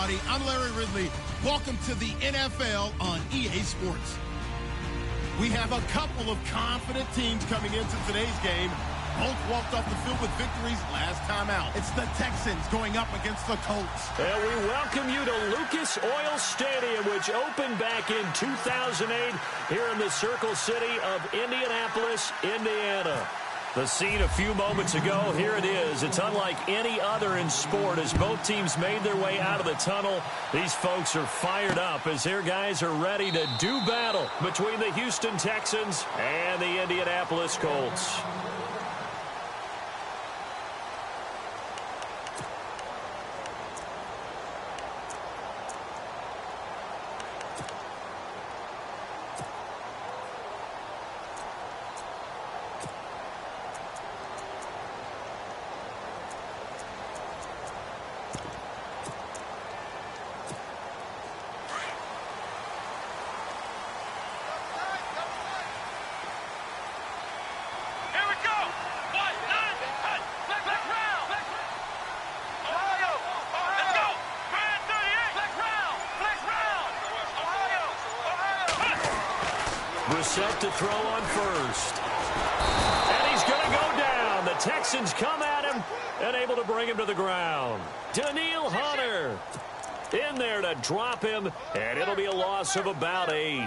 everybody. I'm Larry Ridley. Welcome to the NFL on EA Sports. We have a couple of confident teams coming into today's game. Both walked off the field with victories last time out. It's the Texans going up against the Colts. And we welcome you to Lucas Oil Stadium, which opened back in 2008 here in the Circle City of Indianapolis, Indiana. The scene a few moments ago, here it is. It's unlike any other in sport as both teams made their way out of the tunnel. These folks are fired up as their guys are ready to do battle between the Houston Texans and the Indianapolis Colts. Set to throw on first. And he's going to go down. The Texans come at him and able to bring him to the ground. Danielle Hunter in there to drop him, and it'll be a loss of about 8.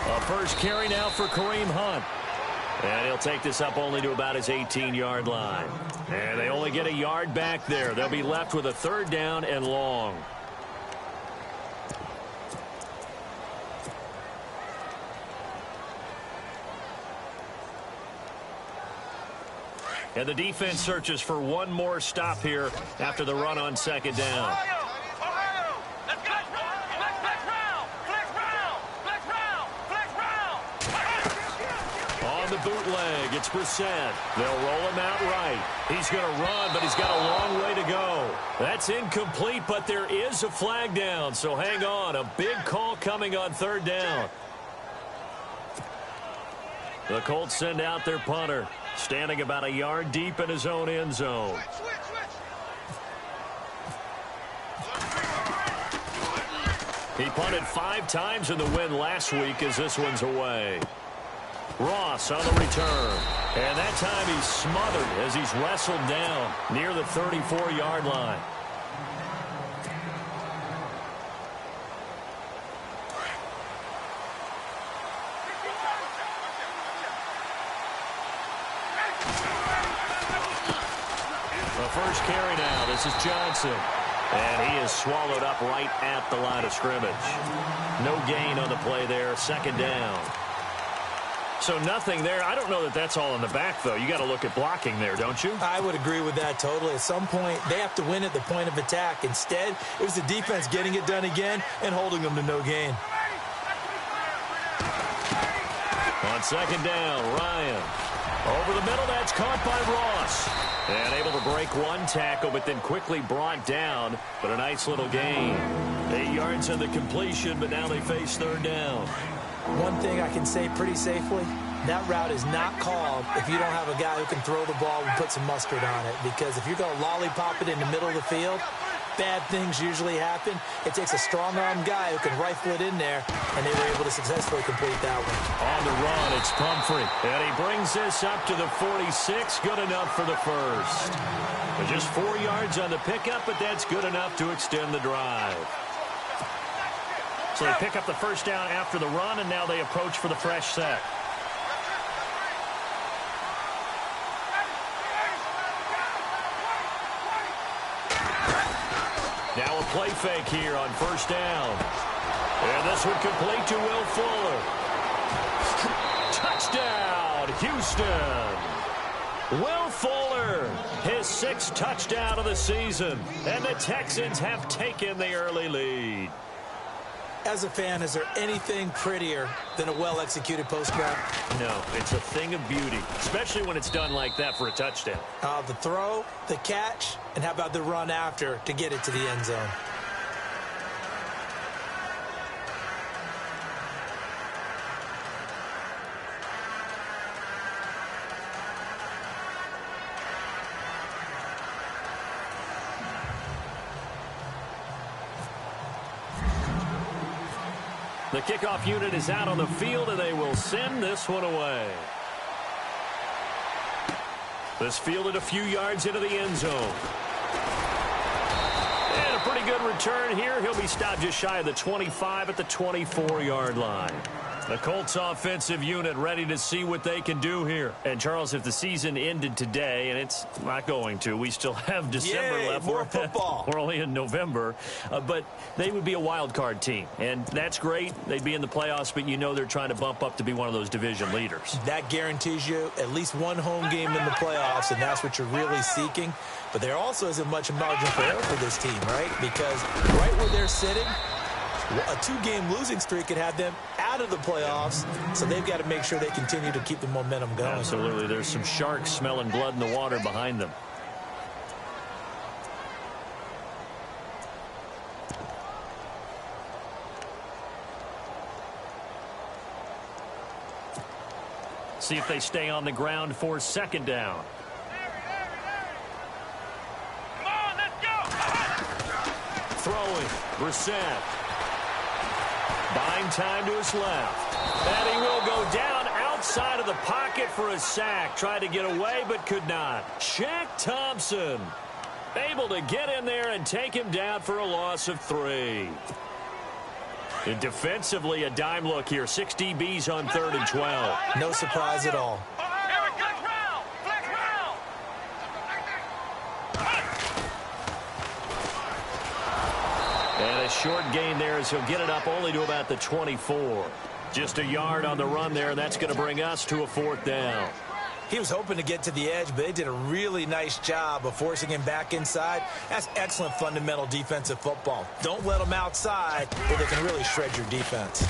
A first carry now for Kareem Hunt. And he'll take this up only to about his 18-yard line. And they only get a yard back there. They'll be left with a 3rd down and long. And the defense searches for one more stop here after the run on 2nd down. Bootleg. It's Brissett. They'll roll him out right. He's going to run, but he's got a long way to go. That's incomplete, but there is a flag down, so hang on. A big call coming on 3rd down. The Colts send out their punter, standing about a yard deep in his own end zone. He punted 5 times in the win last week as this one's away. Ross on the return. And that time he's smothered as he's wrestled down near the 34-yard line. The first carry now. This is Johnson. And he is swallowed up right at the line of scrimmage. No gain on the play there. 2nd down. So nothing there. I don't know that that's all in the back, though. You got to look at blocking there, don't you? I would agree with that totally. At some point, they have to win at the point of attack. Instead, it was the defense getting it done again and holding them to no gain. On 2nd down, Ryan. Over the middle, that's caught by Ross. And able to break one tackle, but then quickly brought down. But a nice little gain. 8 yards on the completion, but now they face 3rd down. One thing I can say pretty safely, that route is not called if you don't have a guy who can throw the ball and put some mustard on it. Because if you're going to lollipop it in the middle of the field, bad things usually happen. It takes a strong-arm guy who can rifle it in there, and they were able to successfully complete that one. On the run, it's Pumphrey. And he brings this up to the 46. Good enough for the first. But just 4 yards on the pickup, but that's good enough to extend the drive. So they pick up the 1st down after the run, and now they approach for the fresh set. Now a play fake here on 1st down. And this one complete to Will Fuller. Touchdown, Houston. Will Fuller, his 6th touchdown of the season. And the Texans have taken the early lead. As a fan, is there anything prettier than a well-executed post route? No, it's a thing of beauty, especially when it's done like that for a touchdown. The throw, the catch, and how about the run after to get it to the end zone? The kickoff unit is out on the field, and they will send this one away. This fielded a few yards into the end zone. And a pretty good return here. He'll be stopped just shy of the 25 at the 24-yard line. The Colts offensive unit ready to see what they can do here. And, Charles, if the season ended today, and it's not going to, we still have December left. More football. We're only in November. But they would be a wild card team. And that's great. They'd be in the playoffs, but you know they're trying to bump up to be one of those division leaders. That guarantees you at least one home game in the playoffs, and that's what you're really seeking. But there also isn't much margin for error for this team, right? Because right where they're sitting, a 2-game losing streak could have them out of the playoffs, so they've got to make sure they continue to keep the momentum going. Absolutely. There's some sharks smelling blood in the water behind them. See if they stay on the ground for second down. Come on, let's go. Throwing. Brissett. Buying time to his left. And he will go down outside of the pocket for a sack. Tried to get away, but could not. Shaq Thompson able to get in there and take him down for a loss of 3. And defensively, a dime look here. 6 DBs on 3rd and 12. No surprise at all. And a short gain there as he'll get it up only to about the 24. Just a yard on the run there, and that's going to bring us to a 4th down. He was hoping to get to the edge, but they did a really nice job of forcing him back inside. That's excellent fundamental defensive football. Don't let them outside where they can really shred your defense.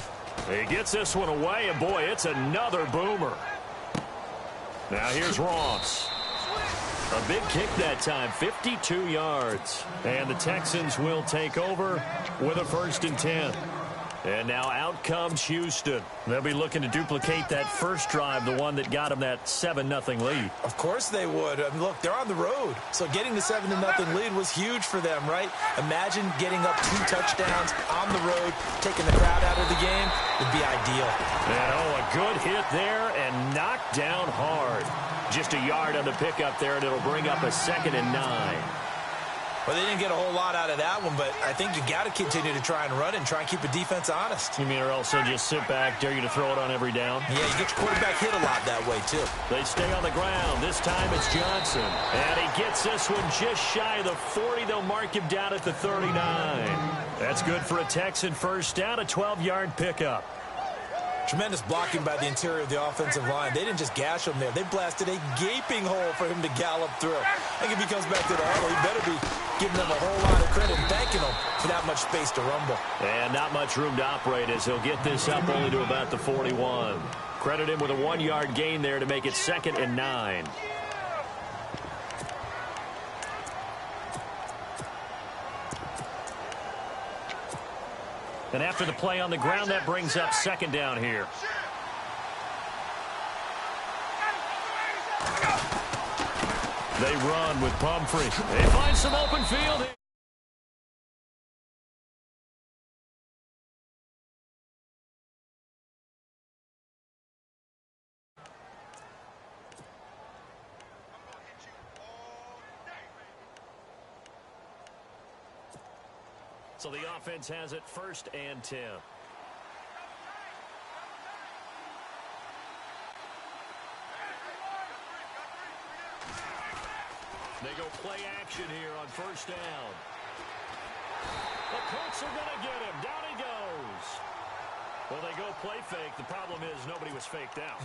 He gets this one away, and boy, it's another boomer. Now here's Ross. A big kick that time, 52 yards. And the Texans will take over with a 1st and 10. And now out comes Houston. They'll be looking to duplicate that first drive, the one that got them that 7-0 lead. Of course they would. I mean, look, they're on the road. So getting the 7-0 lead was huge for them, right? Imagine getting up 2 touchdowns on the road, taking the crowd out of the game would be ideal. And a good hit there and knocked down hard. Just a yard on the pickup there, and it'll bring up a 2nd and 9. Well, they didn't get a whole lot out of that one, but I think you got to continue to try and run and try and keep the defense honest. You mean or else they'll just sit back, dare you to throw it on every down? Yeah, you get your quarterback hit a lot that way, too. They stay on the ground. This time it's Johnson. And he gets this one just shy of the 40. They'll mark him down at the 39. That's good for a Texan first down, a 12-yard pickup. Tremendous blocking by the interior of the offensive line. They didn't just gash him there. They blasted a gaping hole for him to gallop through. I think if he comes back to the huddle, he better be giving them a whole lot of credit and thanking them for that much space to rumble. And not much room to operate as he'll get this up only to about the 41. Credit him with a 1-yard gain there to make it 2nd and 9. And after the play on the ground, that brings up 2nd down here. They run with Pumphrey. They find some open field here. So the offense has it 1st and 10. They go play action here on 1st down. The Colts are going to get him. Down he goes. Well, they go play fake. The problem is nobody was faked out.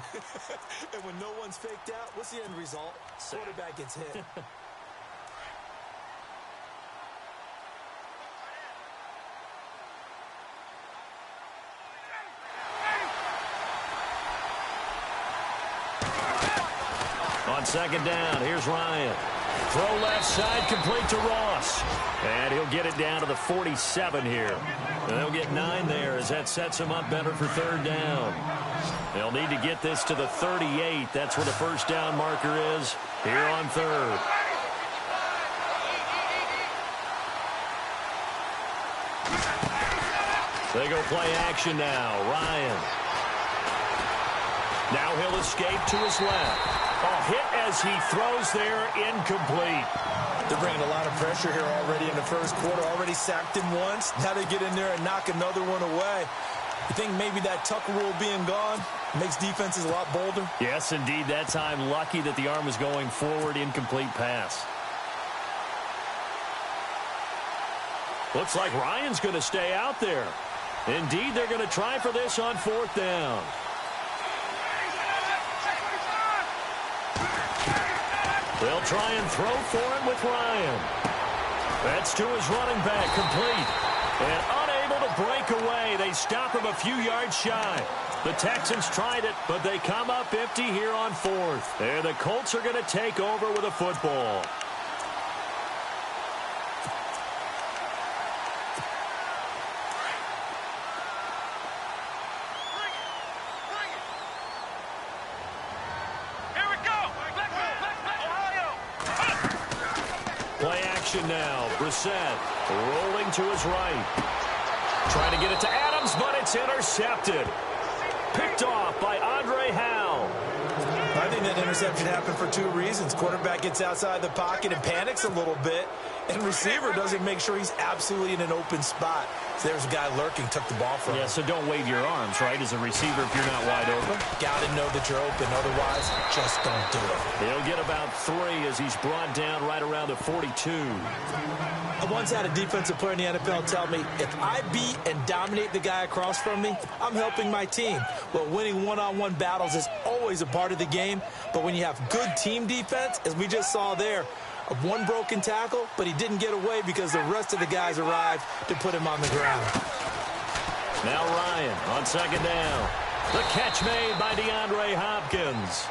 And when no one's faked out, what's the end result? Quarterback gets hit. On 2nd down, here's Ryan. Throw left side, complete to Ross. And he'll get it down to the 47 here. And they'll get 9 there as that sets him up better for 3rd down. They'll need to get this to the 38. That's where the 1st down marker is here on 3rd. They go play action now. Ryan. Now he'll escape to his left. Hit as he throws there, incomplete. They're bringing a lot of pressure here already in the first quarter. Already sacked him once. Now they get in there and knock another one away. You think maybe that tuck rule being gone makes defenses a lot bolder? Yes, indeed. That time, lucky that the arm was going forward, incomplete pass. Looks like Ryan's going to stay out there. Indeed, they're going to try for this on fourth down. They'll try and throw for it with Ryan. That's to his running back, complete. And unable to break away. They stop him a few yards shy. The Texans tried it, but they come up empty here on fourth. And the Colts are going to take over with a football. Play action now. Brissett rolling to his right. Trying to get it to Adams, but it's intercepted. Picked off by Andre Howe. I think that interception happened for two reasons. Quarterback gets outside the pocket and panics a little bit, and receiver doesn't make sure he's absolutely in an open spot. So there's a guy lurking, took the ball from him. Yeah, so don't wave your arms, right, as a receiver if you're not wide open. Got to know that you're open. Otherwise, just don't do it. He'll get about 3 as he's brought down right around the 42. I once had a defensive player in the NFL tell me, if I beat and dominate the guy across from me, I'm helping my team. Well, winning one-on-one battles is always a part of the game, but when you have good team defense, as we just saw there, one broken tackle, but he didn't get away because the rest of the guys arrived to put him on the ground. Now Ryan on second down. The catch made by DeAndre Hopkins.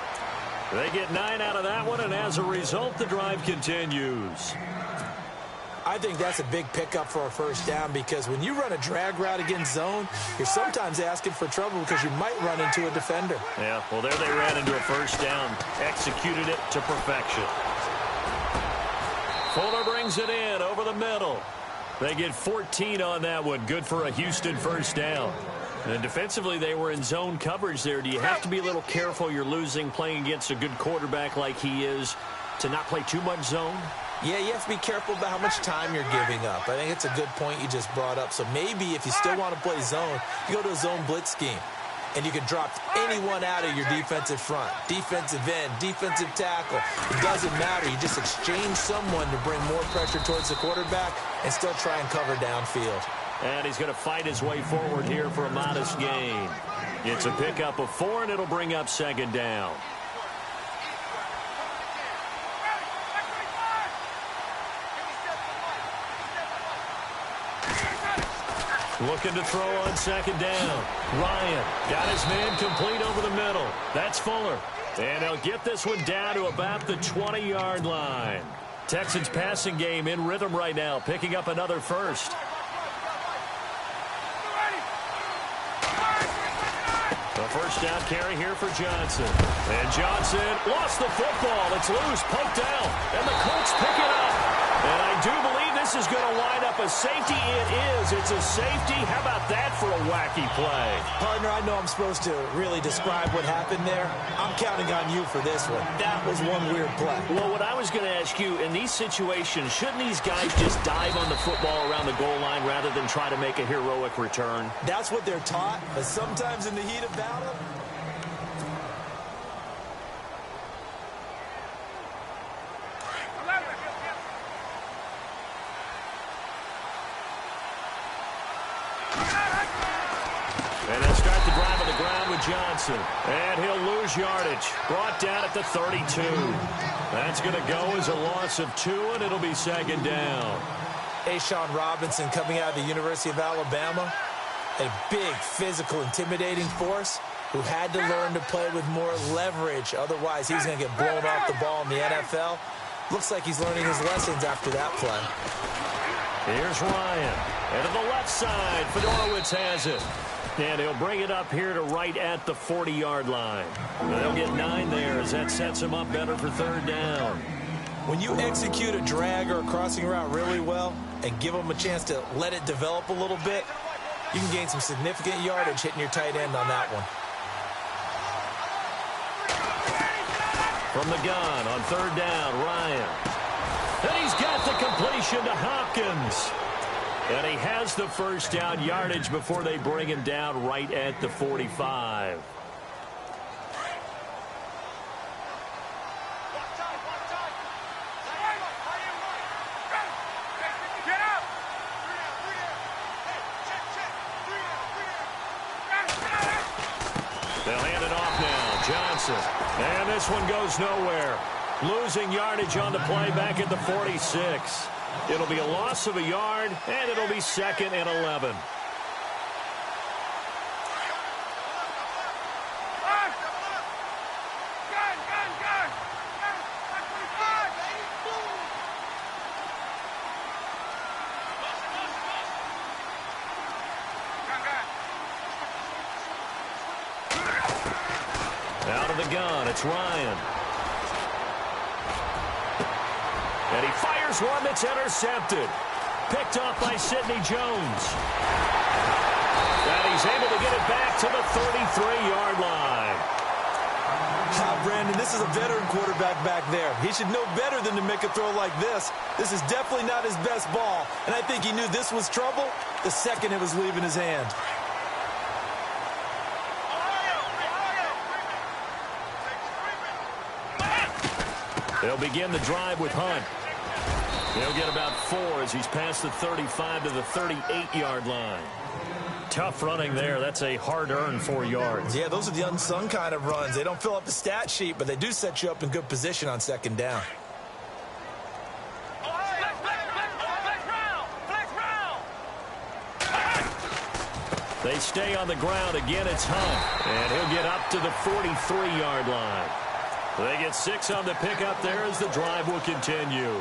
They get 9 out of that one, and as a result, the drive continues. I think that's a big pickup for a first down because when you run a drag route against zone, you're sometimes asking for trouble because you might run into a defender. Yeah, well, there they ran into a first down. Executed it to perfection. Fuller brings it in over the middle. They get 14 on that one. Good for a Houston first down. And defensively, they were in zone coverage there. Do you have to be a little careful you're losing playing against a good quarterback like he is to not play too much zone? Yeah, you have to be careful about how much time you're giving up. I think it's a good point you just brought up. So maybe if you still want to play zone, you go to a zone blitz scheme. And you can drop anyone out of your defensive front. Defensive end, defensive tackle. It doesn't matter. You just exchange someone to bring more pressure towards the quarterback and still try and cover downfield. And he's going to fight his way forward here for a modest gain. It's a pickup of 4, and it'll bring up second down. Looking to throw on second down. Ryan got his man complete over the middle. That's Fuller. And they'll get this one down to about the 20-yard line. Texans passing game in rhythm right now, picking up another first. The first down carry here for Johnson. And Johnson lost the football. It's loose, poked out, and the Colts pick it up. And I do believe this is going to line up a safety. It is. It's a safety. How about that for a wacky play? Partner, I know I'm supposed to really describe what happened there. I'm counting on you for this one. That was one weird play. Well, what I was going to ask you, in these situations, shouldn't these guys just dive on the football around the goal line rather than try to make a heroic return? That's what they're taught, but sometimes in the heat of battle, and they'll start the drive on the ground with Johnson. And he'll lose yardage. Brought down at the 32. That's going to go as a loss of 2, and it'll be second down. Ashawn Robinson coming out of the University of Alabama, a big, physical, intimidating force who had to learn to play with more leverage. Otherwise, he's going to get blown off the ball in the NFL. Looks like he's learning his lessons after that play. Here's Ryan. And to the left side, Fedorowicz has it. And he'll bring it up here to right at the 40-yard line. They'll get 9 there as that sets him up better for third down. When you execute a drag or a crossing route really well and give them a chance to let it develop a little bit, You can gain some significant yardage hitting your tight end on that one. From the gun on third down, Ryan. And he's got the completion to Hopkins. And he has the first down yardage before they bring him down right at the 45. They'll hand it off now. Johnson. And this one goes nowhere. Losing yardage on the play back at the 46. It'll be a loss of a yard, and it'll be 2nd and 11. Out of the gun, it's Ryan. And he fires one that's intercepted. Picked off by Sidney Jones. And he's able to get it back to the 33-yard line. Brandon, this is a veteran quarterback back there. He should know better than to make a throw like this. This is definitely not his best ball. And I think he knew this was trouble the second it was leaving his hand. They'll begin the drive with Hunt. He'll get about 4 as he's past the 35 to the 38-yard line. Tough running there. That's a hard-earned 4 yards. Yeah, those are the unsung kind of runs. They don't fill up the stat sheet, but they do set you up in good position on second down. They stay on the ground. Again, it's Hunt. And he'll get up to the 43-yard line. They get 6 on the pickup there as the drive will continue.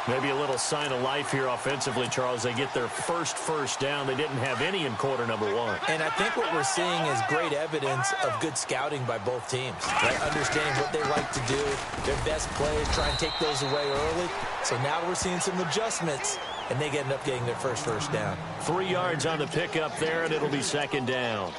Maybe a little sign of life here offensively, Charles. They get their first down. They didn't have any in quarter number 1. And I think what we're seeing is great evidence of good scouting by both teams. Right? Understanding what they like to do, their best plays, try and take those away early. So now we're seeing some adjustments, and they end up getting their first down. 3 yards on the pickup there, and it'll be 2nd down.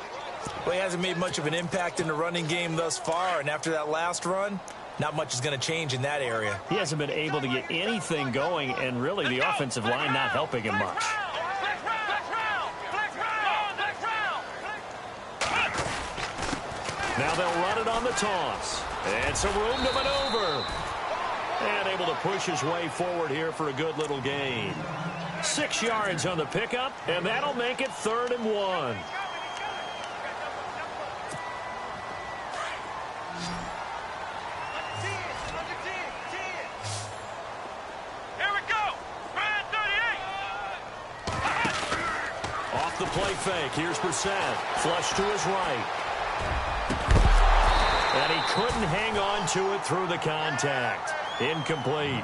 Well, he hasn't made much of an impact in the running game thus far, and after that last run, not much is going to change in that area. He hasn't been able to get anything going, and really the offensive line not helping him much. Now they'll run it on the toss. And some room to maneuver. And able to push his way forward here for a good little gain. 6 yards on the pickup, and that'll make it 3rd and 1. The play fake. Here's Brissett. Flush to his right. And he couldn't hang on to it through the contact. Incomplete.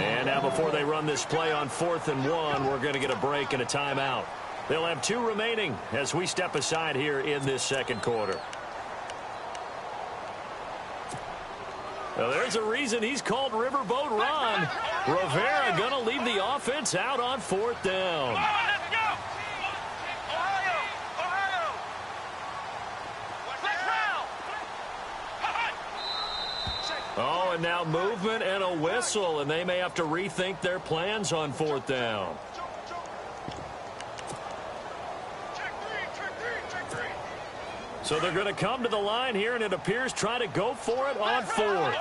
And now before they run this play on 4th and 1, we're going to get a break and a timeout. They'll have 2 remaining as we step aside here in this 2nd quarter. Well, there's a reason he's called Riverboat Ron. Rivera going to leave the offense out on 4th down. Oh, and now movement and a whistle, and they may have to rethink their plans on 4th down. So they're going to come to the line here, and it appears try to go for it on 4th.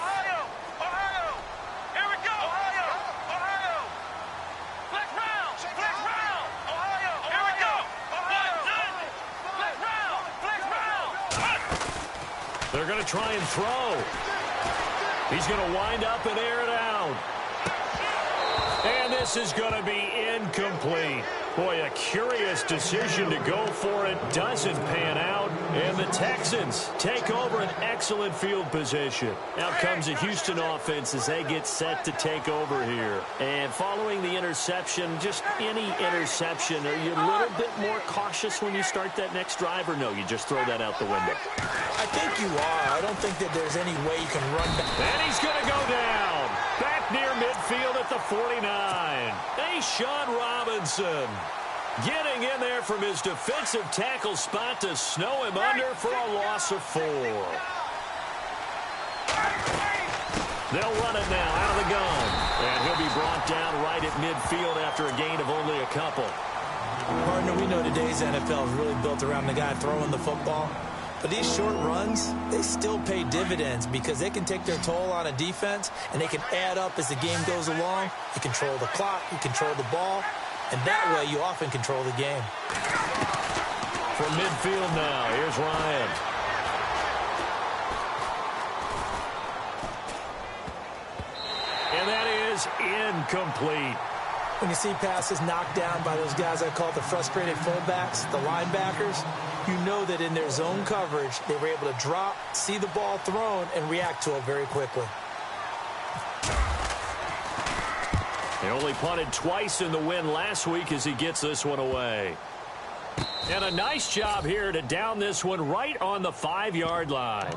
They're going to try and throw. He's going to wind up and air it out. And this is going to be incomplete. Boy, a curious decision to go for it. Doesn't pan out. And the Texans take over an excellent field position. Out comes the Houston offense as they get set to take over here. And following the interception, just any interception, are you a little bit more cautious when you start that next drive, or no, you just throw that out the window? I think you are. I don't think that there's any way you can run back. And he's going to go down. Back near midfield at the 49. Sean Robinson. Getting in there from his defensive tackle spot to snow him under for a loss of 4. They'll run it now out of the gun. And he'll be brought down right at midfield after a gain of only a couple. Partner, we know today's NFL is really built around the guy throwing the football. But these short runs, they still pay dividends because they can take their toll on a defense and they can add up as the game goes along. You control the clock, you control the ball, and that way you often control the game. From midfield now, here's Ryan. And that is incomplete. When you see passes knocked down by those guys I call the frustrated fullbacks, the linebackers, you know that in their zone coverage, they were able to drop, see the ball thrown, and react to it very quickly. He only punted twice in the win last week as he gets this one away. And a nice job here to down this one right on the 5-yard line.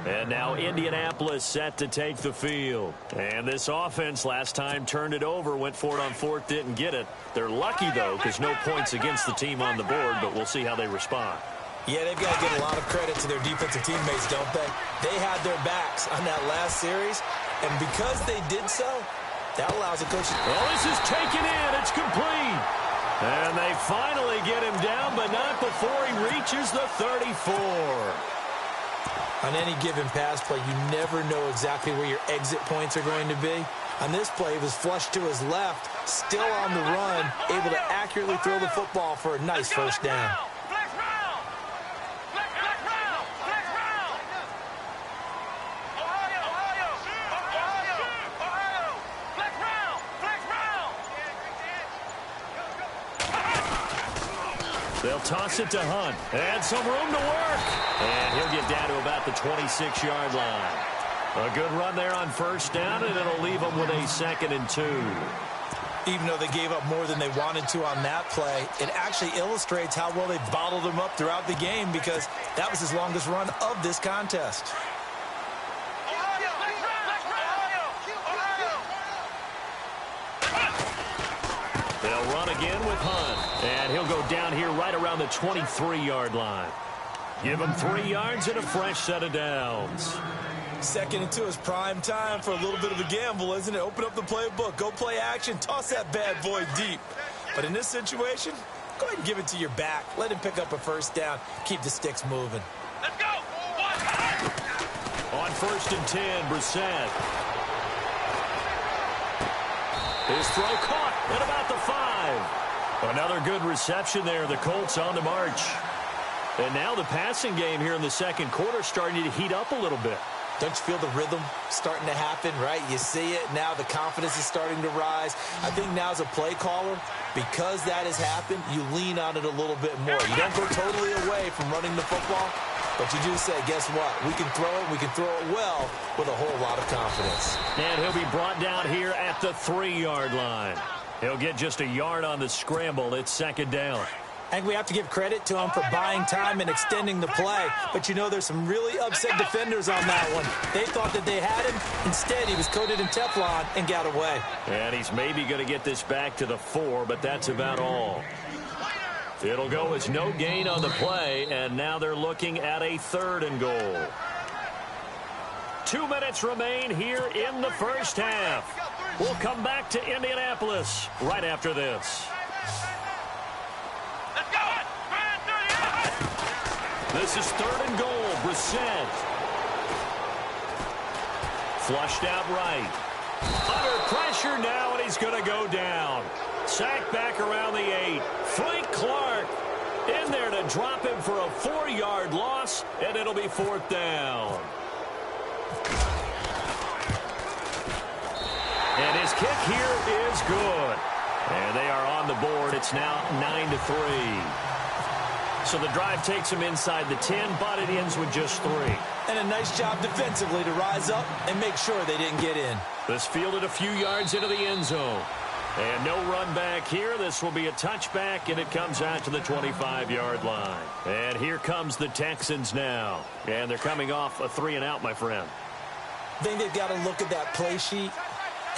And now Indianapolis set to take the field. And this offense last time turned it over, went for it on 4th, didn't get it. They're lucky, though, because no points against the team on the board, but we'll see how they respond. Yeah, they've got to give a lot of credit to their defensive teammates, don't they? They had their backs on that last series, and because they did so, that allows the coach. Well, this is taken in. It's complete. And they finally get him down, but not before he reaches the 34. On any given pass play, you never know exactly where your exit points are going to be. On this play, he was flushed to his left, still on the run, able to accurately throw the football for a nice first down. They'll toss it to Hunt. And some room to work. And he'll get down to about the 26-yard line. A good run there on first down, and it'll leave them with a 2nd and 2. Even though they gave up more than they wanted to on that play, it actually illustrates how well they bottled him up throughout the game because that was his longest run of this contest. They'll run again with Hunt. And he'll go down here right around the 23-yard line. Give him 3 yards and a fresh set of downs. 2nd and 2 is prime time for a little bit of a gamble, isn't it? Open up the playbook, go play action, toss that bad boy deep. But in this situation, go ahead and give it to your back. Let him pick up a first down. Keep the sticks moving. Let's go. On 1st and 10, Brissett. His throw caught at about the 5. Another good reception there. The Colts on the march. And now the passing game here in the 2nd quarter starting to heat up a little bit. Don't you feel the rhythm starting to happen, right? You see it. Now the confidence is starting to rise. I think now as a play caller, because that has happened, you lean on it a little bit more. You don't go totally away from running the football, but you do say, guess what? We can throw it. We can throw it well with a whole lot of confidence. And he'll be brought down here at the 3-yard line. He'll get just a yard on the scramble. It's 2nd down. I think we have to give credit to him for buying time and extending the play. But, you know, there's some really upset defenders on that one. They thought that they had him. Instead, he was coated in Teflon and got away. And he's maybe going to get this back to the 4, but that's about all. It'll go as no gain on the play, and now they're looking at a 3rd and goal. 2 minutes remain here in the first half. We'll come back to Indianapolis right after this. This is 3rd and goal. Brissett. Flushed out right. Under pressure now, and he's going to go down. Sacked back around the 8. Frank Clark in there to drop him for a 4-yard loss, and it'll be 4th down. And his kick here is good. And they are on the board. It's now 9-3. So the drive takes him inside the 10, but it ends with just 3. And a nice job defensively to rise up and make sure they didn't get in. This fielded a few yards into the end zone. And no run back here. This will be a touchback, and it comes out to the 25-yard line. And here comes the Texans now. And they're coming off a 3-and-out, my friend. I think they've got to look at that play sheet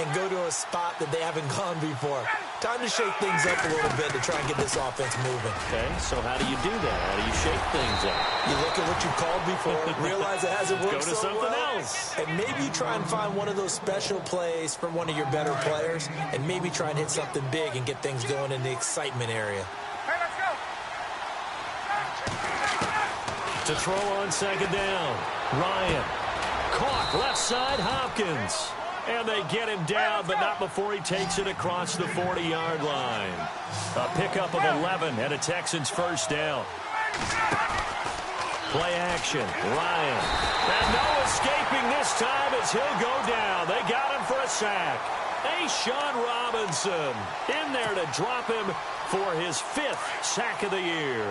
and go to a spot that they haven't gone before. Time to shake things up a little bit to try and get this offense moving. Okay, so how do you do that? How do you shake things up? You look at what you've called before, realize it hasn't worked Go to so something well, else. and maybe you try and find one of those special plays from one of your better players, and maybe try and hit something big and get things going in the excitement area. Hey, let's go. To throw on second down, Ryan. Caught left side, Hopkins. And they get him down, but not before he takes it across the 40-yard line. A pickup of 11 and a Texans first down. Play action, Ryan. And no escaping this time as he'll go down. They got him for a sack. Sean Robinson in there to drop him for his 5th sack of the year.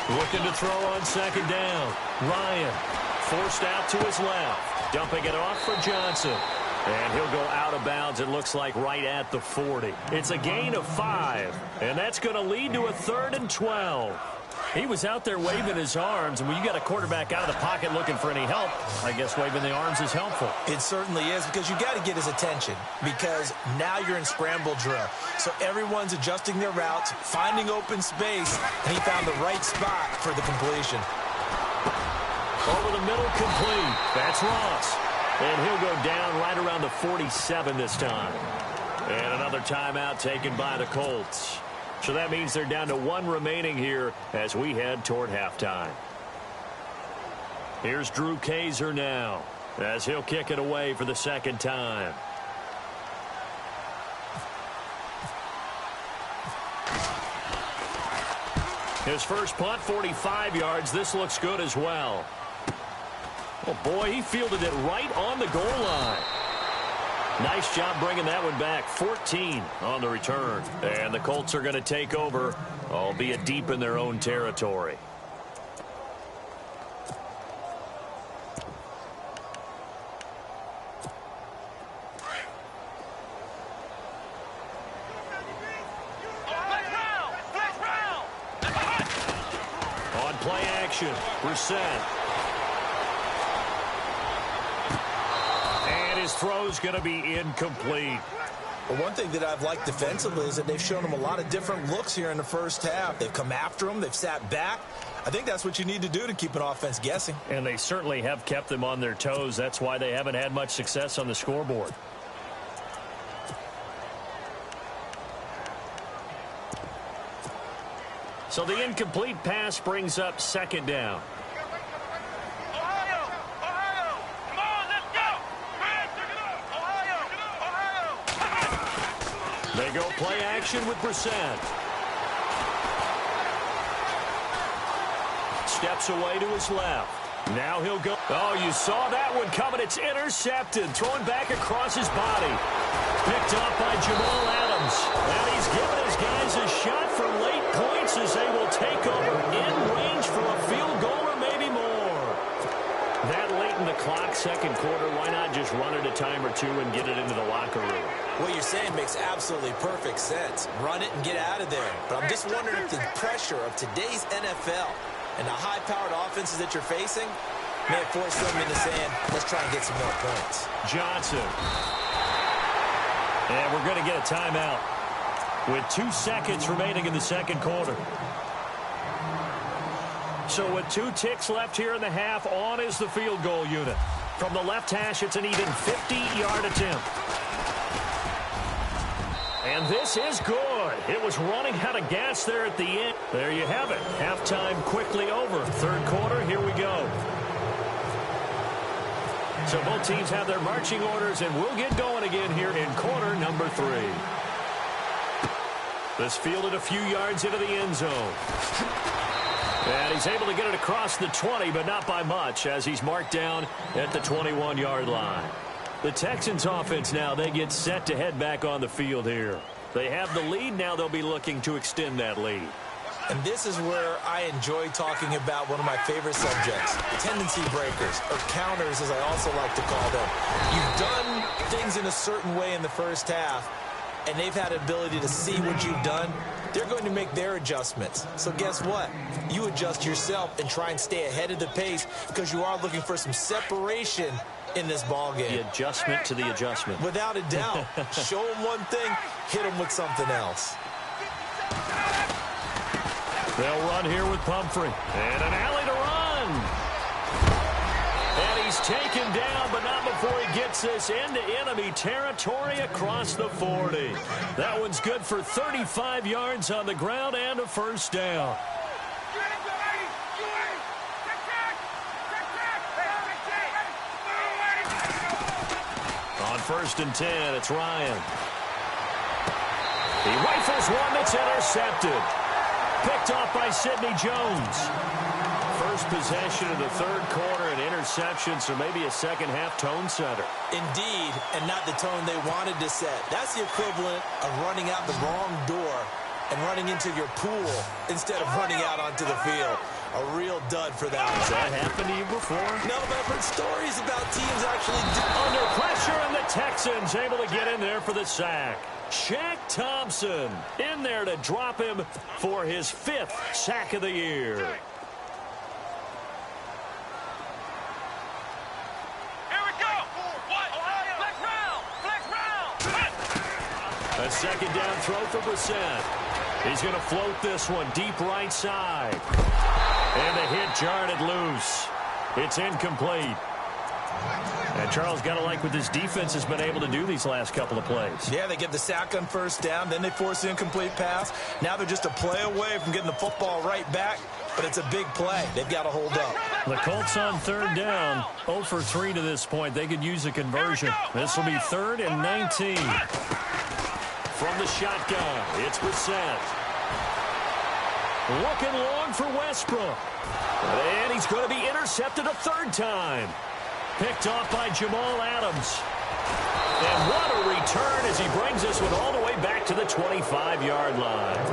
Looking to throw on second down. Ryan forced out to his left. Dumping it off for Johnson. And he'll go out of bounds, it looks like, right at the 40. It's a gain of 5. And that's going to lead to a 3rd and 12. He was out there waving his arms, and when you got a quarterback out of the pocket looking for any help, I guess waving the arms is helpful. It certainly is, because you got to get his attention, because now you're in scramble drill. So everyone's adjusting their routes, finding open space, and he found the right spot for the completion. Over the middle, complete. That's Ross. And he'll go down right around the 47 this time. And another timeout taken by the Colts. So that means they're down to 1 remaining here as we head toward halftime. Here's Drew Kaiser now as he'll kick it away for the 2nd time. His first punt, 45 yards. This looks good as well. Oh, boy, he fielded it right on the goal line. Nice job bringing that one back. 14 on the return. And the Colts are going to take over, albeit deep in their own territory. On play action, Brissett. His throw's going to be incomplete. Well, one thing that I've liked defensively is that they've shown him a lot of different looks here in the first half. They've come after him. They've sat back. I think that's what you need to do to keep an offense guessing. And they certainly have kept them on their toes. That's why they haven't had much success on the scoreboard. So the incomplete pass brings up 2nd down. They go play action with Brissett. Steps away to his left. Now he'll go. Oh, you saw that one coming. It's intercepted. Thrown back across his body. Picked up by Jamal Adams. And he's given his guys a shot for late points as they will take over in range for a field goal or maybe more. That late in the clock, 2nd quarter, why not just run it a time or two and get it into the locker room? What you're saying makes absolutely perfect sense. Run it and get out of there. But I'm just wondering if the pressure of today's NFL and the high-powered offenses that you're facing may have forced them into saying, let's try and get some more points. Johnson. And we're going to get a timeout with 2 seconds remaining in the 2nd quarter. So with 2 ticks left here in the half, on is the field goal unit. From the left hash, it's an even 50-yard attempt. And this is good. It was running out of gas there at the end. There you have it. Halftime quickly over. 3rd quarter, here we go. So both teams have their marching orders, and we'll get going again here in quarter number 3. This fielded a few yards into the end zone. And he's able to get it across the 20, but not by much, as he's marked down at the 21-yard line. The Texans offense now, they get set to head back on the field here. They have the lead. Now they'll be looking to extend that lead. And this is where I enjoy talking about one of my favorite subjects, tendency breakers, or counters as I also like to call them. You've done things in a certain way in the first half. and they've had an ability to see what you've done, they're going to make their adjustments. So guess what? You adjust yourself and try and stay ahead of the pace because you are looking for some separation in this ball game. The adjustment to the adjustment. Without a doubt. Show them one thing, hit them with something else. They'll run here with Pumphrey. And an alley to run. And he's taken down, but not before he gets this into enemy territory across the 40. That one's good for 35 yards on the ground and a first down. On 1st and 10, it's Ryan. He rifles one that's intercepted. Picked off by Sidney Jones. First possession of the 3rd quarter, an interception, so maybe a second-half tone setter. Indeed, and not the tone they wanted to set. That's the equivalent of running out the wrong door and running into your pool instead of running out onto the field. A real dud for that one. Has that happened to you before? No, but I've heard stories about teams actually under pressure, and the Texans able to get in there for the sack. Shaq Thompson in there to drop him for his 5th sack of the year. Here we go. Flex round. A second down throw for Brissett. He's going to float this one deep right side. And the hit jarred it loose. It's incomplete. And Charles, got to like what this defense has been able to do these last couple of plays. Yeah, they get the sack on 1st down, then they force an incomplete pass. Now they're just a play away from getting the football right back, but it's a big play. They've got to hold up. The Colts on 3rd down, 0 for 3 to this point. They could use a conversion. This will be 3rd and 19. From the shotgun, it's Brissett. Looking long for Westbrook. And he's going to be intercepted a 3rd time. Picked off by Jamal Adams. And what a return as he brings this one all the way back to the 25-yard line.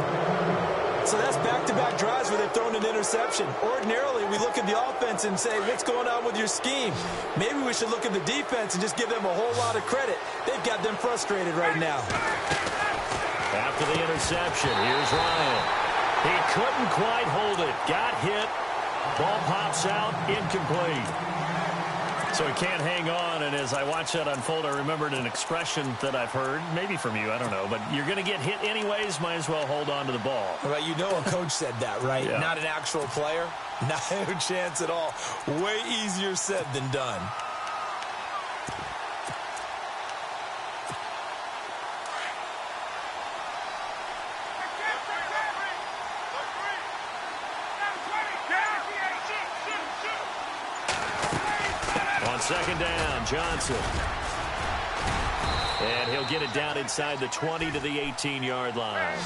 So that's back-to-back drives where they've thrown an interception. Ordinarily, we look at the offense and say, what's going on with your scheme? Maybe we should look at the defense and just give them a whole lot of credit. They've got them frustrated right now. After the interception, here's Ryan. He couldn't quite hold it. Got hit. Ball pops out. Incomplete. So he can't hang on, and as I watch that unfold, I remembered an expression that I've heard, maybe from you, I don't know, but you're going to get hit anyways, might as well hold on to the ball. Well, you know a coach said that, right? Yeah. Not an actual player? Not a chance at all. Way easier said than done. On 2nd down, Johnson. And he'll get it down inside the 20 to the 18-yard line.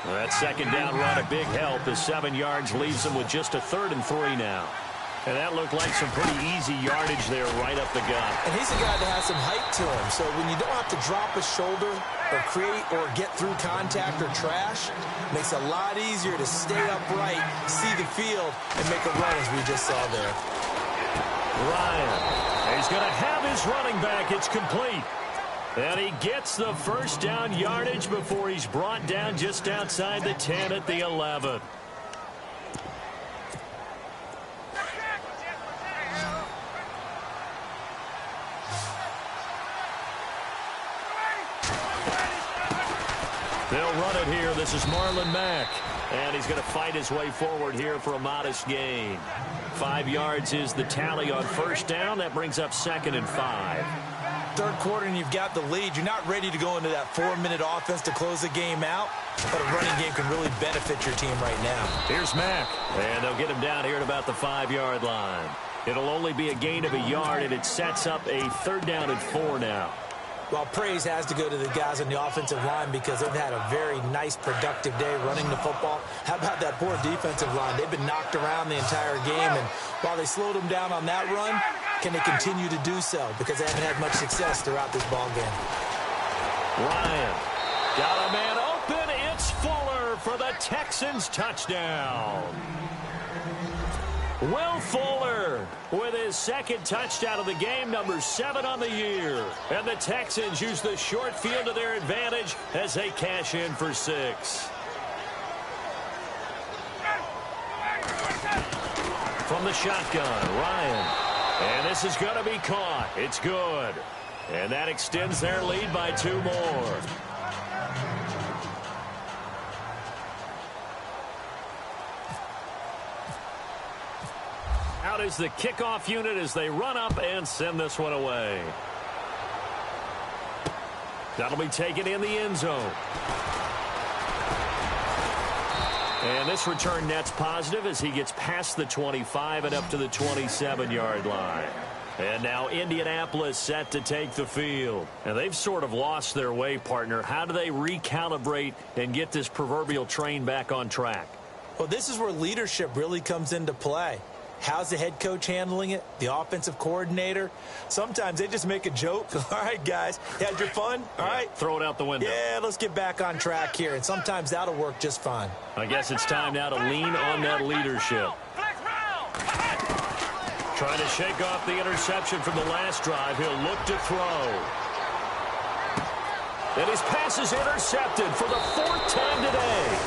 That 2nd down run a big help as 7 yards leaves him with just a 3rd and 3 now. And that looked like some pretty easy yardage there right up the gut. And he's a guy that has some height to him. So when you don't have to drop a shoulder or create or get through contact or trash, it makes it a lot easier to stay upright, see the field, and make a run as we just saw there. Ryan. He's going to have his running back. It's complete. And he gets the 1st down yardage before he's brought down just outside the 10 at the 11. They'll run it here. This is Marlon Mack. And he's going to fight his way forward here for a modest gain. 5 yards is the tally on 1st down. That brings up 2nd and 5. 3rd quarter and you've got the lead. You're not ready to go into that 4-minute offense to close the game out, but a running game can really benefit your team right now. Here's Mack, and they'll get him down here at about the 5-yard line. It'll only be a gain of a yard, and it sets up a 3rd down and 4 now. Well, praise has to go to the guys on the offensive line because they've had a very nice, productive day running the football. How about that poor defensive line? They've been knocked around the entire game, and while they slowed them down on that run, can they continue to do so? Because they haven't had much success throughout this ball game. Ryan got a man open. It's Fuller for the Texans touchdown. Will Fuller with his second touchdown of the game, number 7 on the year. And the Texans use the short field to their advantage as they cash in for 6. From the shotgun, Ryan. And this is going to be caught. It's good. And that extends their lead by 2 more. Out is the kickoff unit as they run up and send this one away. That'll be taken in the end zone. And this return net's positive as he gets past the 25 and up to the 27-yard line. And now Indianapolis set to take the field. And they've sort of lost their way, partner. How do they recalibrate and get this proverbial train back on track? Well, this is where leadership really comes into play. How's the head coach handling it? The offensive coordinator? Sometimes they just make a joke. All right, guys, had your fun? All right. Throw it out the window. Yeah, let's get back on track here. And sometimes that'll work just fine. I guess it's time now to lean on that leadership. Trying to shake off the interception from the last drive. He'll look to throw. And his pass is intercepted for the 4th time today.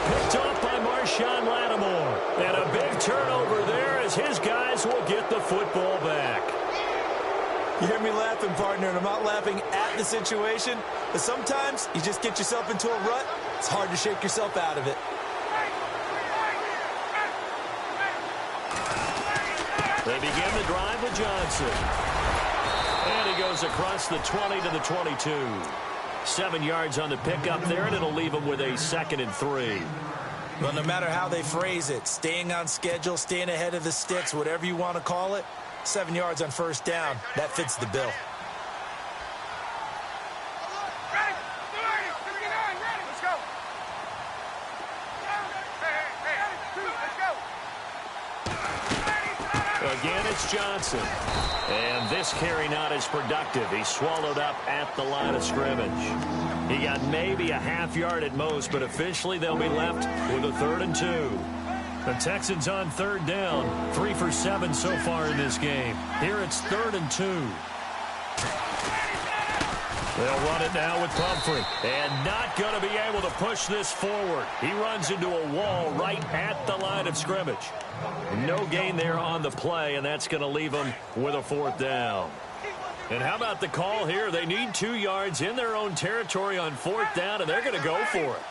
Picked off by Marshawn Lattimore. And a big turnover there as his guys will get the football back. You hear me laughing, partner, and I'm not laughing at the situation. But sometimes you just get yourself into a rut. It's hard to shake yourself out of it. They begin the drive with Johnson. And he goes across the 20 to the 22. 7 yards on the pickup there, and it'll leave him with a 2nd and 3. Well, no matter how they phrase it, staying on schedule, staying ahead of the sticks, whatever you want to call it, 7 yards on first down, that fits the bill. Again, it's Johnson. And this carry not as productive. He's swallowed up at the line of scrimmage. He got maybe a half yard at most, but officially they'll be left with a 3rd and 2. The Texans on 3rd down, 3 for 7 so far in this game. Here it's 3rd and 2. They'll run it now with Pumphrey. And not going to be able to push this forward. He runs into a wall right at the line of scrimmage. No gain there on the play, and that's going to leave them with a 4th down. And how about the call here? They need 2 yards in their own territory on 4th down, and they're going to go for it.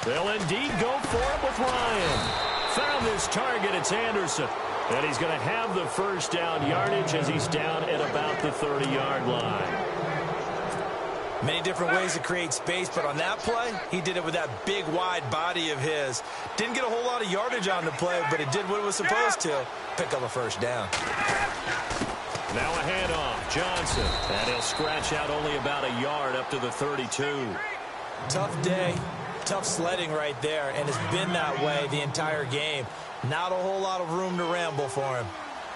They'll indeed go for it with Ryan. Found his target. It's Anderson. And he's going to have the first down yardage as he's down at about the 30-yard line. Many different ways to create space, but on that play, he did it with that big, wide body of his. Didn't get a whole lot of yardage on the play, but it did what it was supposed to. Pick up a first down. Now a handoff. Johnson. And he'll scratch out only about a yard up to the 32. Tough day. Tough sledding right there, and it's been that way the entire game. Not a whole lot of room to ramble for him.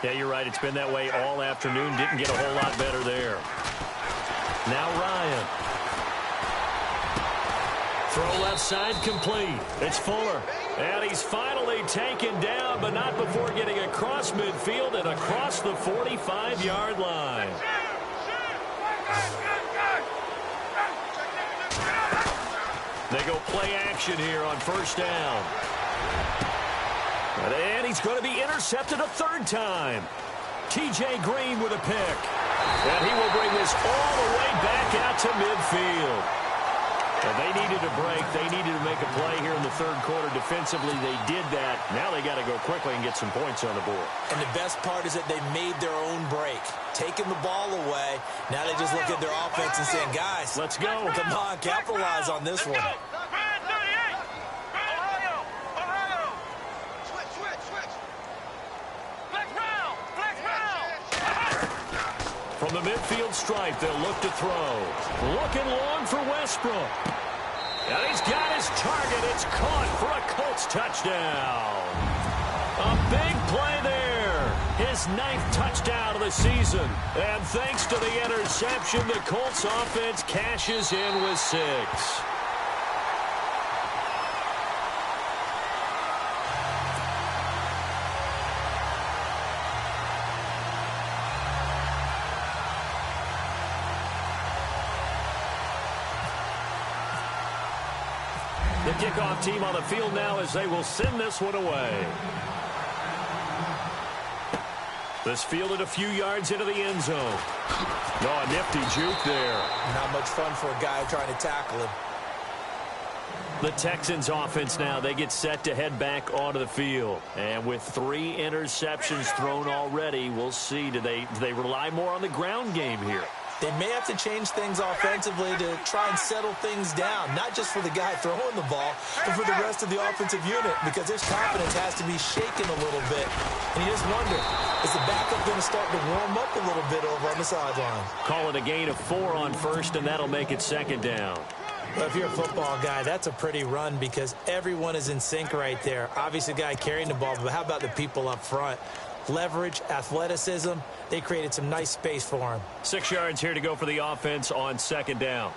Yeah, you're right. It's been that way all afternoon. Didn't get a whole lot better there. Now Ryan. Throw left side complete. It's Fuller. And he's finally taken down, but not before getting across midfield and across the 45-yard line. They go play action here on first down. And he's going to be intercepted a 3rd time. T.J. Green with a pick. And he will bring this all the way back out to midfield. And they needed a break. They needed to make a play here in the 3rd quarter. Defensively, they did that. Now they got to go quickly and get some points on the board. And the best part is that they made their own break. Taking the ball away. Now they just look at their offense and saying, guys, let's go. Come on, capitalize on this one. From the midfield stripe, they'll look to throw. Looking long for Westbrook. And he's got his target. It's caught for a Colts touchdown. A big play there. his 9th touchdown of the season. And thanks to the interception, the Colts offense cashes in with 6. The kickoff team on the field now as they will send this one away. This fielded a few yards into the end zone. Oh, a nifty juke there. Not much fun for a guy trying to tackle him. The Texans offense now, they get set to head back onto the field. And with 3 interceptions thrown already, we'll see, do they rely more on the ground game here? They may have to change things offensively to try and settle things down, not just for the guy throwing the ball, but for the rest of the offensive unit, because his confidence has to be shaken a little bit. And you just wonder, is the backup going to start to warm up a little bit over on the sideline? Call it a gain of 4 on first, and that'll make it 2nd down. Well, if you're a football guy, that's a pretty run because everyone is in sync right there. Obviously, the guy carrying the ball, but how about the people up front? Leverage, athleticism, they created some nice space for him. 6 yards here to go for the offense on 2nd down.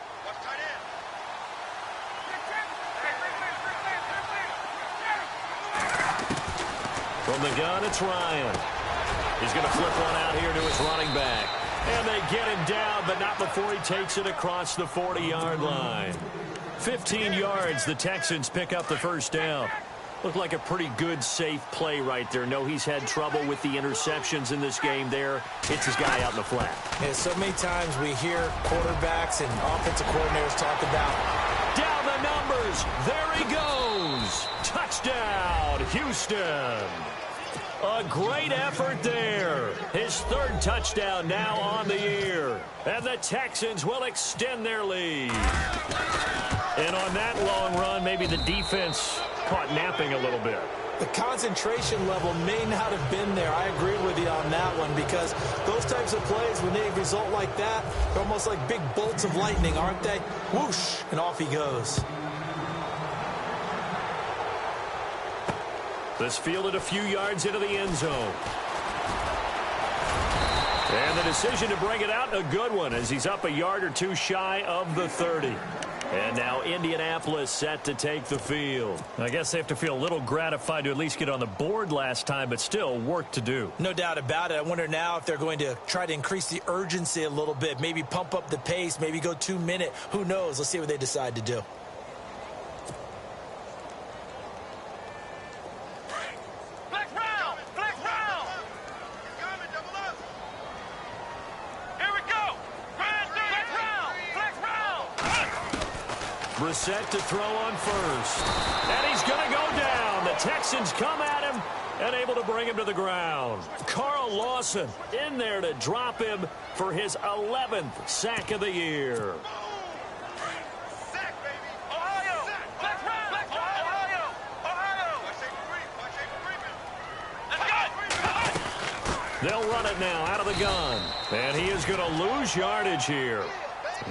From the gun, it's Ryan. He's going to flip one out here to his running back. And they get him down, but not before he takes it across the 40-yard line. 15 yards, the Texans pick up the 1st down. Looked like a pretty good, safe play right there. No, he's had trouble with the interceptions in this game there. Hits his guy out in the flat. Yeah, so many times we hear quarterbacks and offensive coordinators talk about down the numbers. There he goes. Touchdown, Houston. A great effort there. His 3rd touchdown now on the year. And the Texans will extend their lead. And on that long run, maybe the defense caught napping a little bit. The concentration level may not have been there. I agree with you on that one because those types of plays, when they result like that, they're almost like big bolts of lightning, aren't they? Whoosh, and off he goes. This fielded a few yards into the end zone. And the decision to bring it out, a good one, as he's up a yard or 2 shy of the 30. And now Indianapolis set to take the field. I guess they have to feel a little gratified to at least get on the board last time, but still work to do. No doubt about it. I wonder now if they're going to try to increase the urgency a little bit, maybe pump up the pace, maybe go 2-minute. Who knows? Let's see what they decide to do. Set to throw on first. And he's going to go down. The Texans come at him and able to bring him to the ground. Carl Lawson in there to drop him for his 11th sack of the year. Sack, baby. Ohio. Flex round. Ohio. Let's go. They'll run it now out of the gun. And he is going to lose yardage here.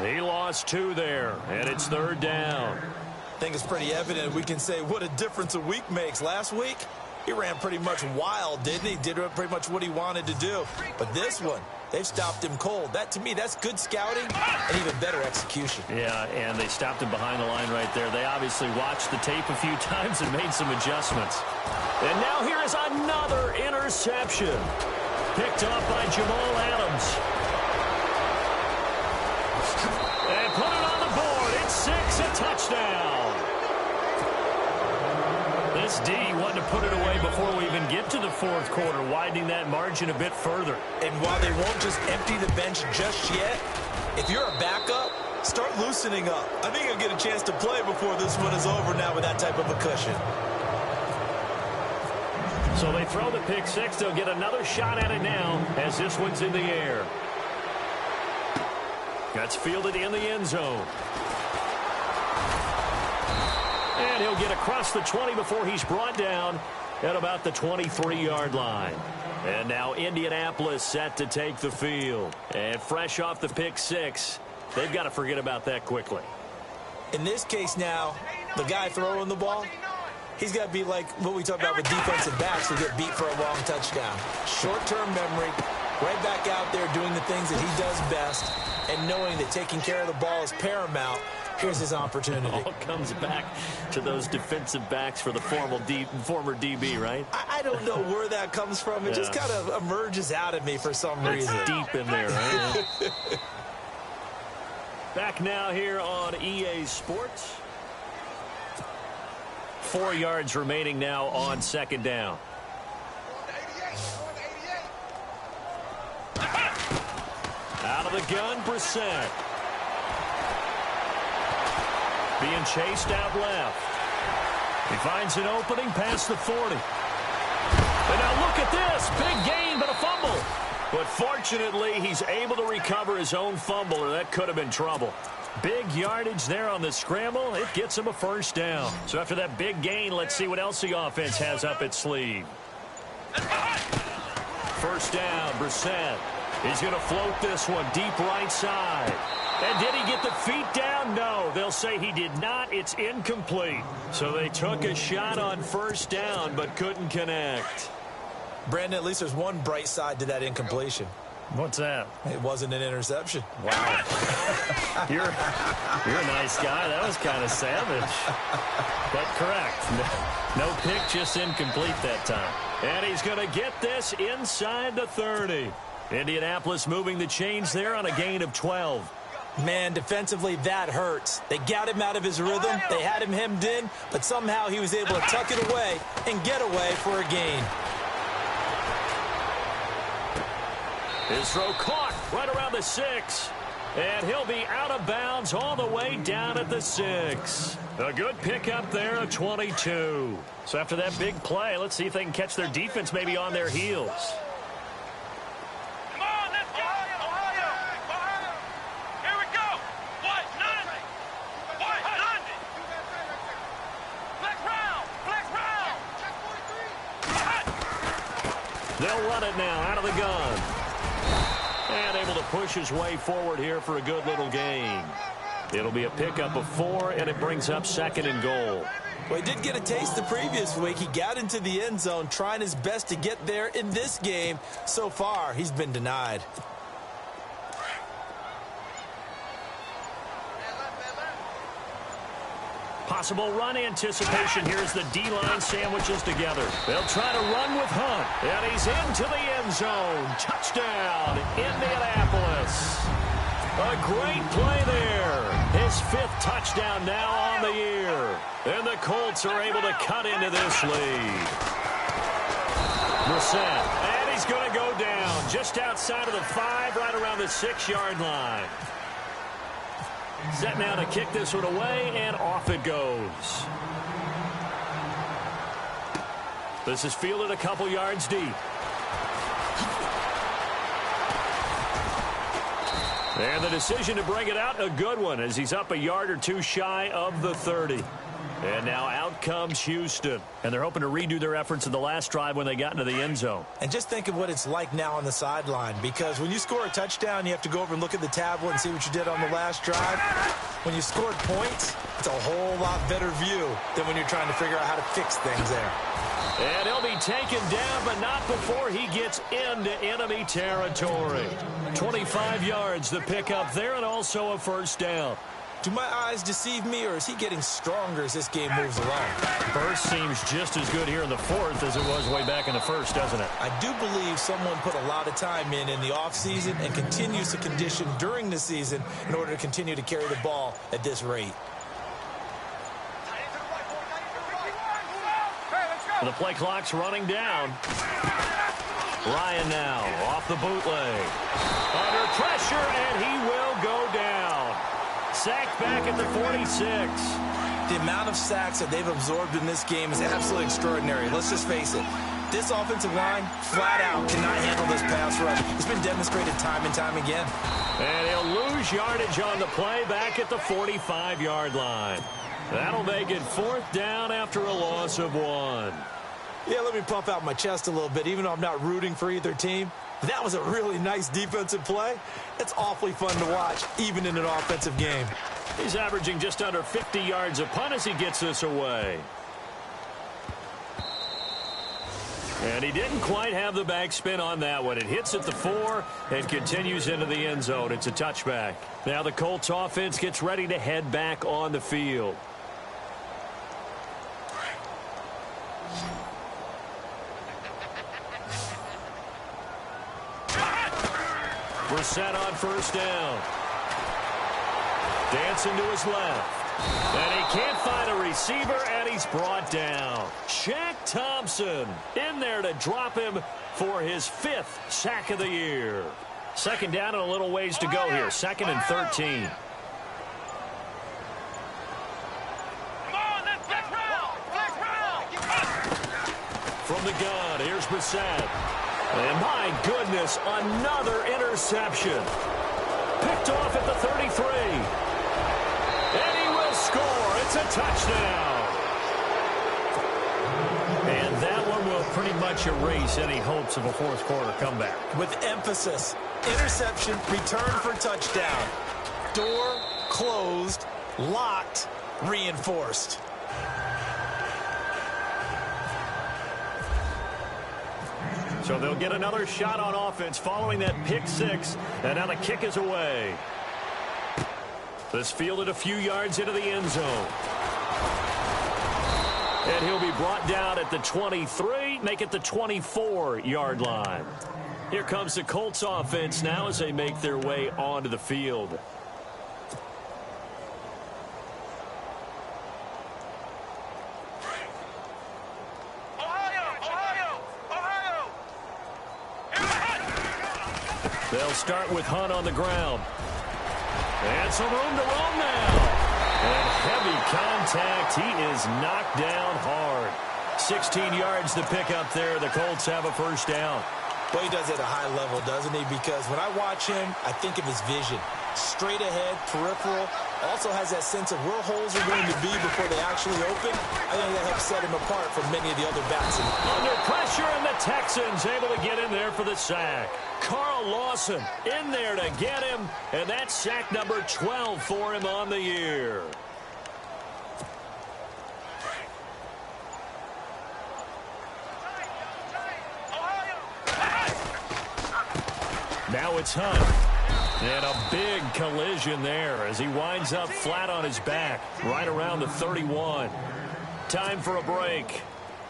He lost 2 there, and it's 3rd down. I think it's pretty evident we can say what a difference a week makes. Last week, he ran pretty much wild, didn't he? Did pretty much what he wanted to do. But this one, they've stopped him cold. That, to me, that's good scouting and even better execution. Yeah, and they stopped him behind the line right there. They obviously watched the tape a few times and made some adjustments. And now here is another interception. Picked up by Jamal Adams. And put it on the board. It's 6, a touchdown. This D wanted to put it away before we even get to the 4th quarter, widening that margin a bit further. And while they won't just empty the bench just yet, if you're a backup, start loosening up. I think you'll get a chance to play before this one is over now with that type of a cushion. So they throw the pick 6. They'll get another shot at it now as this one's in the air. That's fielded in the end zone. And he'll get across the 20 before he's brought down at about the 23-yard line. And now Indianapolis set to take the field. And fresh off the pick 6, they've got to forget about that quickly. In this case now, the guy throwing the ball, He's got to be like what we talk about with defensive backs who get beat for a long touchdown. Short-term memory, right back out there doing the things that he does best, and knowing that taking care of the ball is paramount. Here's his opportunity. It all comes back to those defensive backs for the former DB, right? I don't know where that comes from. It just kind of emerges out of me for some reason. It's deep in there, right? Back now here on EA Sports. 4 yards remaining now on second down. Out of the gun, Brissett. Being chased out left. He finds an opening past the 40. And now look at this. Big gain, but a fumble. But fortunately, he's able to recover his own fumble, or that could have been trouble. Big yardage there on the scramble. It gets him a first down. So after that big gain, let's see what else the offense has up its sleeve. First down, Brissett. He's going to float this one deep right side. And did he get the feet down? No, they'll say he did not. It's incomplete. So they took a shot on first down but couldn't connect. Brandon, at least there's one bright side to that incompletion. What's that? It wasn't an interception. Wow. You're a nice guy. That was kind of savage. But correct. No pick, just incomplete that time. And he's going to get this inside the 30. Indianapolis moving the chains there on a gain of 12. Man, defensively, that hurts. They got him out of his rhythm. They had him hemmed in, but somehow he was able to tuck it away and get away for a gain. His throw caught right around the 6. And he'll be out of bounds all the way down at the 6. A good pickup there, a 22. So after that big play, let's see if they can catch their defense maybe on their heels. Come on, let's go. Ohio. Here we go. What? None. Flex round. They'll run it now out of the gun. And able to push his way forward here for a good little gain. It'll be a pickup of 4, and it brings up 2nd and goal. Well, he did get a taste the previous week. He got into the end zone, trying his best to get there in this game. So far, he's been denied. Possible run anticipation. Here's the D-line sandwiches together. They'll try to run with Hunt. And he's into the end zone. Touchdown, Indianapolis. A great play there. His 5th touchdown now on the year. And the Colts are able to cut into this lead. Brissett. And he's going to go down just outside of the 5, right around the 6-yard line. Set now to kick this one away, and off it goes. This is fielded a couple yards deep. And the decision to bring it out, a good one, as he's up a yard or 2 shy of the 30. And now out comes Houston. And they're hoping to redo their efforts in the last drive when they got into the end zone. And just think of what it's like now on the sideline, because when you score a touchdown, you have to go over and look at the tablet and see what you did on the last drive. When you scored points, it's a whole lot better view than when you're trying to figure out how to fix things there. And he'll be taken down, but not before he gets into enemy territory. 25 yards, the pickup there, and also a first down. Do my eyes deceive me, or is he getting stronger as this game moves along? Burst seems just as good here in the 4th as it was way back in the 1st, doesn't it? I do believe someone put a lot of time in the offseason and continues to condition during the season in order to continue to carry the ball at this rate. The play clock's running down. Ryan now off the bootleg. Under pressure, and he will go down. Sacked back at the 46. The amount of sacks that they've absorbed in this game is absolutely extraordinary. Let's just face it. This offensive line, flat out, cannot handle this pass rush. It's been demonstrated time and time again. And he'll lose yardage on the play back at the 45-yard line. That'll make it 4th down after a loss of 1. Yeah, let me puff out my chest a little bit, even though I'm not rooting for either team. That was a really nice defensive play. It's awfully fun to watch, even in an offensive game. He's averaging just under 50 yards a punt as he gets this away. And he didn't quite have the backspin on that one. It hits at the 4 and continues into the end zone. It's a touchback. Now the Colts offense gets ready to head back on the field. We're set on first down. Dancing to his left. And he can't find a receiver, and he's brought down. Shaq Thompson in there to drop him for his 5th sack of the year. Second down and a little ways to go here. 2nd and 13. From the gun, here's Brissett. And my goodness, another interception. Picked off at the 33. And he will score. It's a touchdown. And that one will pretty much erase any hopes of a fourth quarter comeback. With emphasis, interception, return for touchdown. Door closed, locked, reinforced. So they'll get another shot on offense following that pick 6. And now the kick is away. This fielded a few yards into the end zone. And he'll be brought down at the 23, make it the 24-yard line. Here comes the Colts offense now as they make their way onto the field. They'll start with Hunt on the ground. And some room to roam now. And heavy contact. He is knocked down hard. 16 yards to pick up there. The Colts have a first down. Well, he does it at a high level, doesn't he? Because when I watch him, I think of his vision. Straight ahead, peripheral. Also has that sense of where holes are going to be before they actually open. I think that helps set him apart from many of the other backs. Under pressure, and the Texans able to get in there for the sack. Carl Lawson in there to get him, and that's sack number 12 for him on the year. Now it's Hunt. And a big collision there as he winds up flat on his back right around the 31. Time for a break.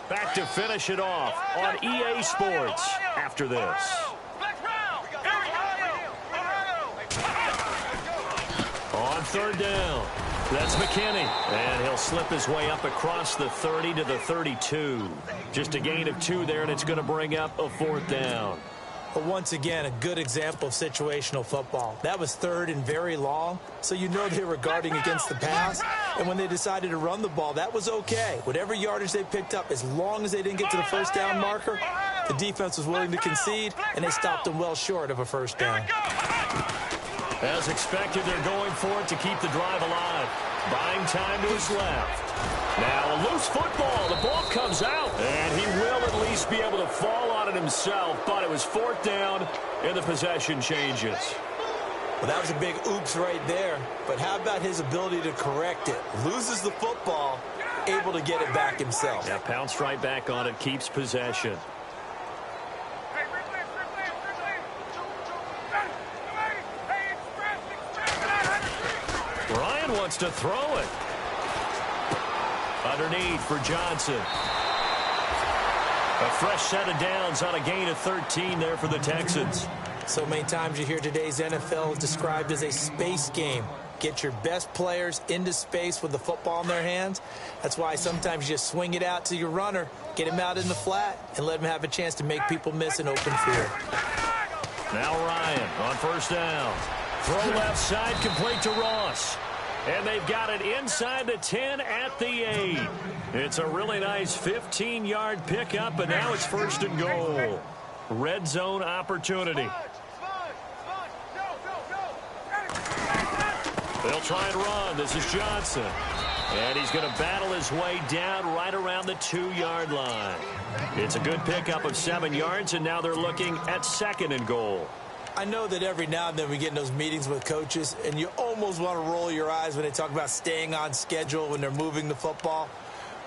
Back to finish it off on EA Sports after this. On third down, that's McKinney. And he'll slip his way up across the 30 to the 32. Just a gain of 2 there, and it's going to bring up a 4th down. But once again, a good example of situational football. That was 3rd and very long, so you know they were guarding against the pass. And when they decided to run the ball, that was okay. Whatever yardage they picked up, as long as they didn't get to the first down marker, the defense was willing to concede, and they stopped them well short of a first down. As expected, they're going for it to keep the drive alive. Buying time to his left. Now a loose football. The ball comes out. And he will at least be able to fall on it himself. But it was 4th down, and the possession changes. Well, that was a big oops right there. But how about his ability to correct it? Loses the football, able to get it back himself. Yeah, pounced right back on it, keeps possession. Ryan wants to throw it. Underneath for Johnson. A fresh set of downs on a gain of 13 there for the Texans. So many times you hear today's NFL is described as a space game. Get your best players into space with the football in their hands. That's why sometimes you just swing it out to your runner, get him out in the flat, and let him have a chance to make people miss an open field. Now Ryan on first down. Throw left side, complete to Ross. And they've got it inside the 10 at the 8. It's a really nice 15-yard pickup, and now it's 1st and goal. Red zone opportunity. They'll try and run. This is Johnson. And he's going to battle his way down right around the 2-yard line. It's a good pickup of 7 yards, and now they're looking at 2nd and goal. I know that every now and then we get in those meetings with coaches, and you almost want to roll your eyes when they talk about staying on schedule when they're moving the football.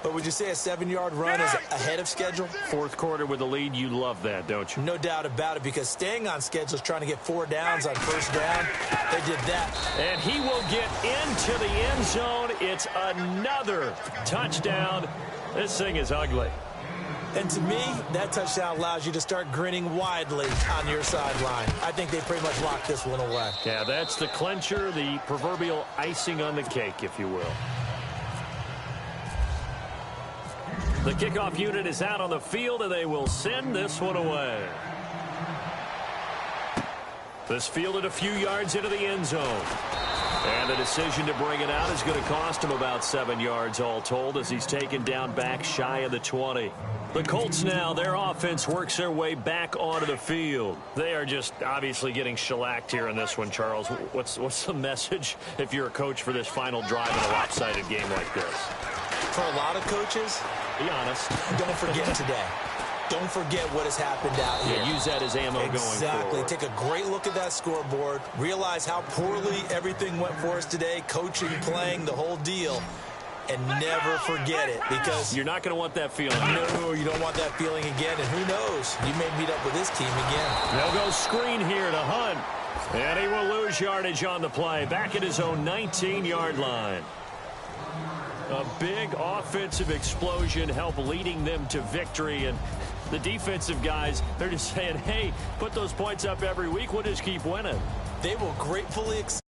But would you say a 7-yard run is ahead of schedule? Fourth quarter with the lead, you love that, don't you? No doubt about it, because staying on schedule is trying to get 4 downs on first down. They did that. And he will get into the end zone. It's another touchdown. This thing is ugly. And to me, that touchdown allows you to start grinning widely on your sideline. I think they pretty much locked this one away. Yeah, that's the clincher, the proverbial icing on the cake, if you will. The kickoff unit is out on the field, and they will send this one away. This fielded a few yards into the end zone. And the decision to bring it out is going to cost him about 7 yards all told, as he's taken down back shy of the 20. The Colts now, their offense works their way back onto the field. They are just obviously getting shellacked here in this one, Charles. What's the message if you're a coach for this final drive in a lopsided game like this? For a lot of coaches, be honest, don't forget today. Don't forget what has happened out here. Yeah, use that as ammo going forward. Exactly. Take a great look at that scoreboard. Realize how poorly everything went for us today. Coaching, playing, the whole deal. And never forget it, because you're not going to want that feeling. No, you don't want that feeling again. And who knows? You may meet up with this team again. They'll go screen here to Hunt. And he will lose yardage on the play. Back at his own 19-yard line. A big offensive explosion helped leading them to victory. And the defensive guys, they're just saying, hey, put those points up every week. We'll just keep winning. They will gratefully accept